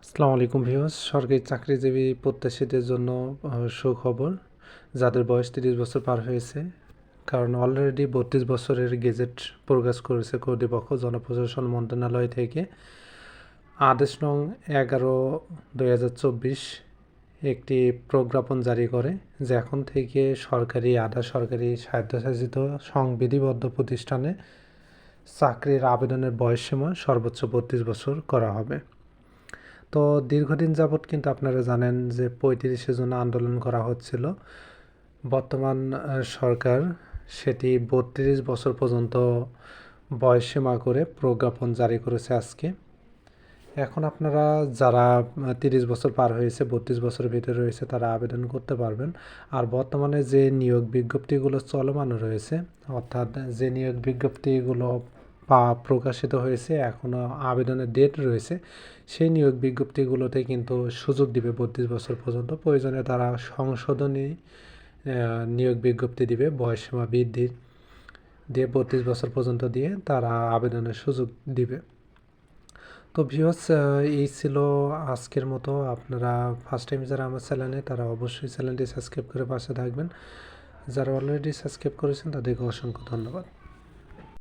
আসসালামু আলাইকুম ভিউয়ার্স। সরকারি চাকরিজীবী প্রত্যাশীদের জন্য সুখবর, যাদের বয়স 30 বছর পার হয়েছে। কারণ অলরেডি 32 বছরের গেজেট প্রকাশ করেছে কর্তৃপক্ষ জনপ্রশাসন মন্ত্রণালয় থেকে। আদেশ নং 11/2024 একটি প্রজ্ঞাপন জারি করে যে এখন থেকে সরকারি, আধা সরকারি, স্বায়ত্তশাসিত সংবিধিবদ্ধ প্রতিষ্ঠানে চাকরির আবেদনের বয়সসীমা সর্বোচ্চ 32 বছর করা হবে। তো দীর্ঘদিন যাবৎ কিন্তু আপনারা জানেন যে 35-এর জন্য আন্দোলন করা হচ্ছিল। বর্তমান সরকার সেটি 32 বছর পর্যন্ত বয়সসীমা করে প্রজ্ঞাপন জারি করেছে আজকে। এখন আপনারা যারা 30 বছর পার হয়েছে, 32 বছরের ভিতরে রয়েছে, তারা আবেদন করতে পারবেন। আর বর্তমানে যে নিয়োগ বিজ্ঞপ্তিগুলো চলমান রয়েছে, অর্থাৎ যে নিয়োগ বিজ্ঞপ্তিগুলো প্রকাশিত হয়েছে, এখনও আবেদনের ডেট রয়েছে, সেই নিয়োগ বিজ্ঞপ্তিগুলোতে কিন্তু সুযোগ দিবে 32 বছর পর্যন্ত। প্রয়োজনে তারা সংশোধনী নিয়োগ বিজ্ঞপ্তি দিবে, বয়সসীমা বৃদ্ধির দিয়ে 32 বছর পর্যন্ত দিয়ে তারা আবেদনের সুযোগ দিবে। তো ভিউয়ার্স, এই ছিল আজকের মতো। আপনারা ফার্স্ট টাইম যারা আমার চ্যানেলে, তারা অবশ্যই চ্যানেলটি সাবস্ক্রাইব করে পাশে থাকবেন। যারা অলরেডি সাবস্ক্রাইব করেছেন তাদেরকে অসংখ্য ধন্যবাদ।